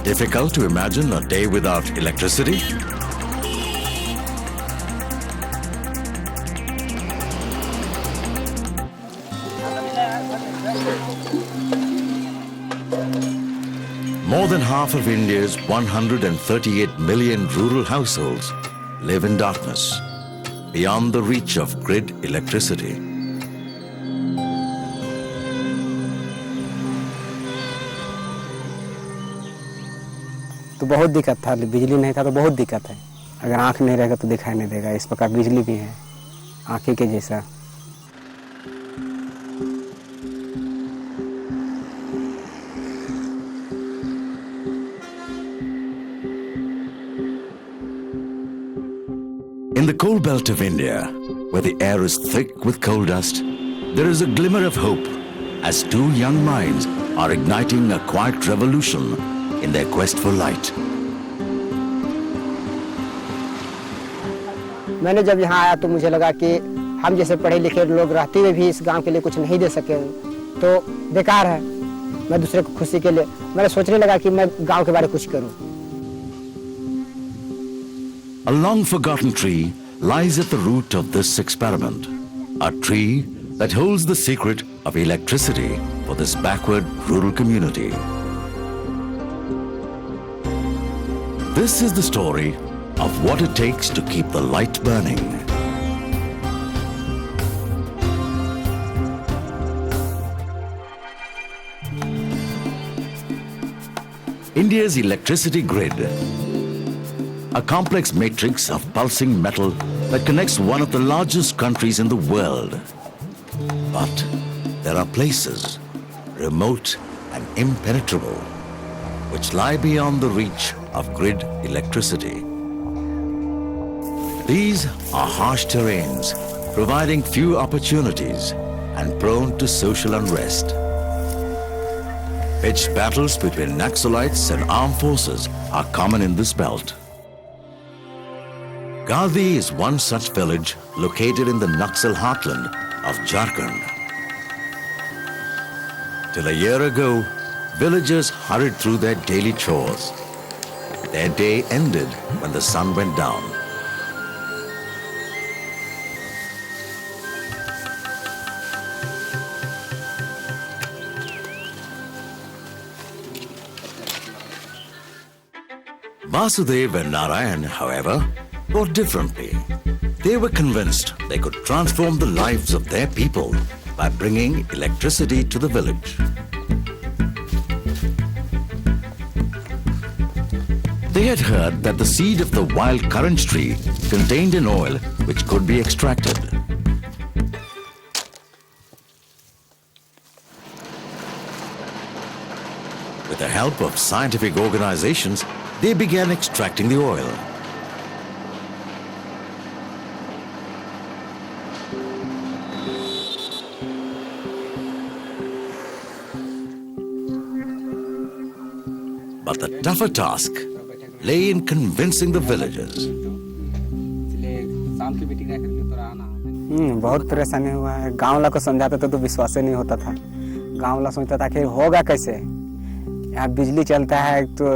Difficult to imagine a day without electricity? More than half of India's 138 million rural households live in darkness, beyond the reach of grid electricity. तो बहुत दिक्कत था, बिजली नहीं था तो बहुत दिक्कत है। अगर आँख नहीं रहेगा तो दिखाई नहीं देगा, इस प्रकार बिजली भी है आँखें के जैसा। In the coal belt of India, where the air is thick with coal dust, there is a glimmer of hope as two young minds are igniting a quiet revolution in their quest for light. मैंने जब यहाँ आया तो मुझे लगा कि हम जैसे पढ़े लिखे लोग रहते हुए भी इस गांव के लिए कुछ नहीं दे सके तो बेकार है। मैं दूसरे को खुशी के लिए मैंने सोचने लगा कि मैं गांव के बारे में कुछ करूं। A long forgotten tree lies at the root of this experiment. A tree that holds the secret of electricity for this backward rural community. This is the story of what it takes to keep the light burning. India's electricity grid, a complex matrix of pulsing metal that connects one of the largest countries in the world. But there are places, remote and impenetrable, which lie beyond the reach of grid electricity. These are harsh terrains, providing few opportunities and prone to social unrest. Pitched battles between Naxalites and armed forces are common in this belt. Gandhi is one such village located in the Naxal heartland of Jharkhand. Till a year ago, villagers hurried through their daily chores. Their day ended when the sun went down. Vasudev and Narayan, however, thought differently. They were convinced they could transform the lives of their people by bringing electricity to the village. They had heard that the seed of the wild currant tree contained an oil which could be extracted. With the help of scientific organizations, they began extracting the oil. But the tougher task lay in convincing the villagers. बहुत परेशानी हुआ है। गाँव वाला को समझाते तो विश्वास ही नहीं होता था। गाँव वाला सोचता था कि होगा कैसे, यहाँ बिजली चलता है तो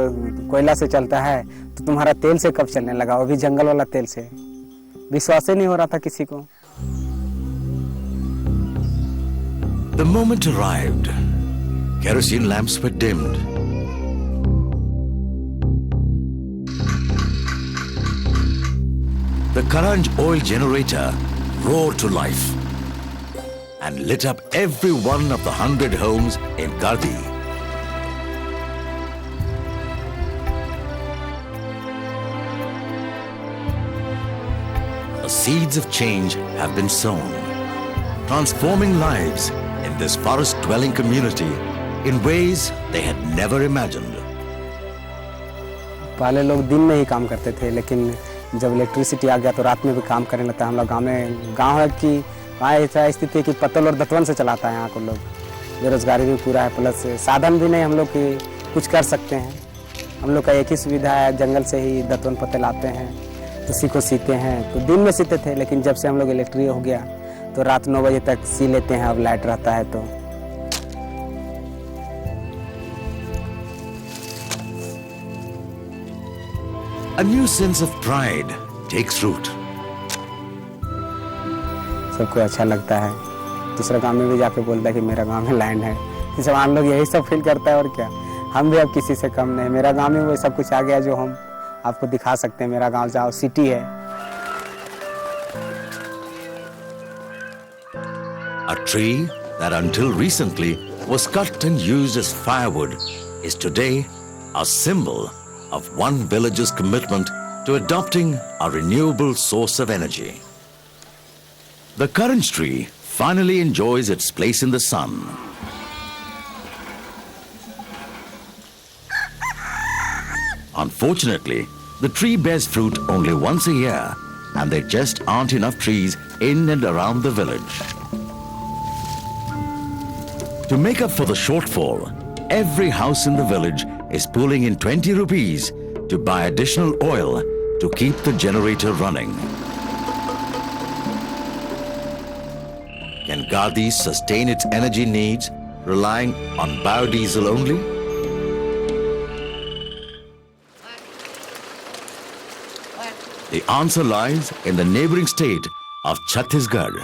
कोयला से चलता है तो तुम्हारा तेल से कब चलने लगा, वो भी जंगल वाला तेल से। विश्वास ही नहीं हो रहा था किसी को। The moment arrived. Kerosene lamps were dimmed. The Karanj oil generator roared to life and lit up every one of the 100 homes in Gardi. The seeds of change have been sown, transforming lives in this forest-dwelling community in ways they had never imagined. पहले लोग दिन में ही काम करते थे, लेकिन जब electricity आ गया तो रात में भी काम करने लगता है। हम लोग गाँव है कि वहाँ ऐसा स्थिति है कि पत्तल और दतवन से चलाता है यहाँ को लोग। बेरोजगारी भी पूरा है, प्लस साधन भी नहीं हम लोग की कुछ कर सकते हैं। हम लोग का एक ही सुविधा है, जंगल से ही दतवन पत्ते लाते हैं, उसी को सीते हैं। तो दिन में सीते थे, लेकिन जब से हम लोग इलेक्ट्रिक हो गया तो रात 9 बजे तक सी लेते हैं। अब लाइट रहता है तो A new sense of pride takes root. सबको अच्छा लगता है, दूसरा गांव में भी जाके बोलता है कि मेरा गांव में लैंड है। जवान लोग यही सब फील करता है और क्या, हम भी अब किसी से कम नहीं। मेरा गांव में वो सब कुछ आ गया जो हम आपको दिखा सकते हैं। मेरा गांव जाओ सिटी है। A tree that until recently was cut and used as firewood is today a symbol of one village's commitment to adopting a renewable source of energy. The currant tree finally enjoys its place in the sun. Unfortunately, the tree bears fruit only once a year, and there just aren't enough trees in and around the village. To make up for the shortfall, every house in the village is pulling in 20 rupees to buy additional oil to keep the generator running. Can Gadi sustain its energy needs relying on biodiesel only? The answer lies in the neighboring state of Chhattisgarh.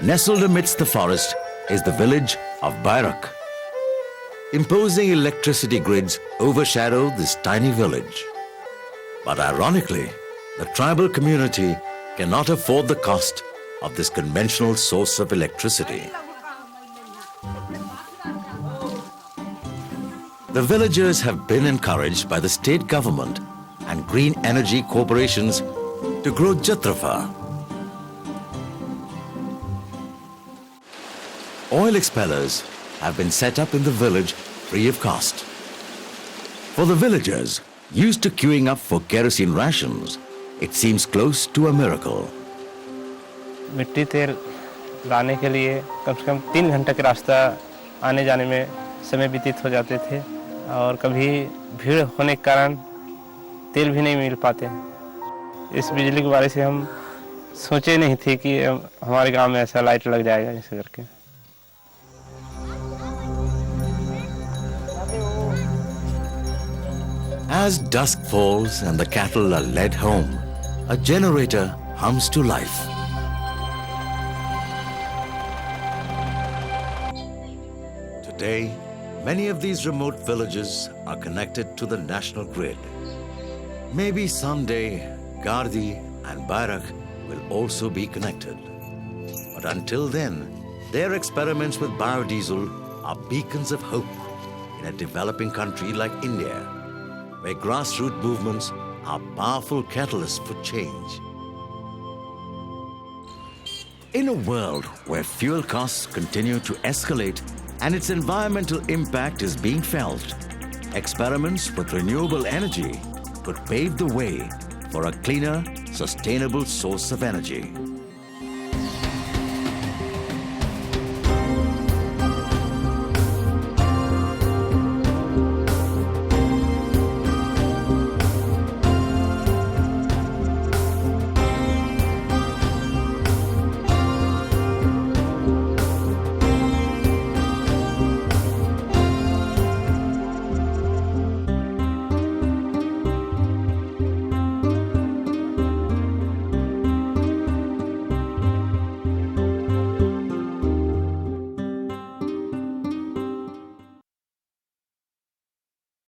Nestled amidst the forest is the village of Bairak. Imposing electricity grids overshadow this tiny village. But ironically, the tribal community cannot afford the cost of this conventional source of electricity. The villagers have been encouraged by the state government and green energy corporations to grow jatrafa. Oil expellers have been set up in the village free of cost. For the villagers used to queuing up for kerosene rations, it seems close to a miracle. मिट्टी तेल लाने के लिए कम से कम 3 घंटे का रास्ता आने जाने में समय व्यतीत हो जाते थे और कभी भीड़ होने के कारण तेल भी नहीं मिल पाते। इस बिजली के बारे से हम सोचे नहीं थे कि हमारे गांव में ऐसा लाइट लग जाएगा ऐसे करके। As dusk falls and the cattle are led home, a generator hums to life. Today, many of these remote villages are connected to the national grid. Maybe someday, Gardi and Bairak will also be connected. But until then, their experiments with biodiesel are beacons of hope in a developing country like India, where grassroots movements are powerful catalysts for change. In a world where fuel costs continue to escalate and its environmental impact is being felt, experiments with renewable energy could pave the way for a cleaner, sustainable source of energy.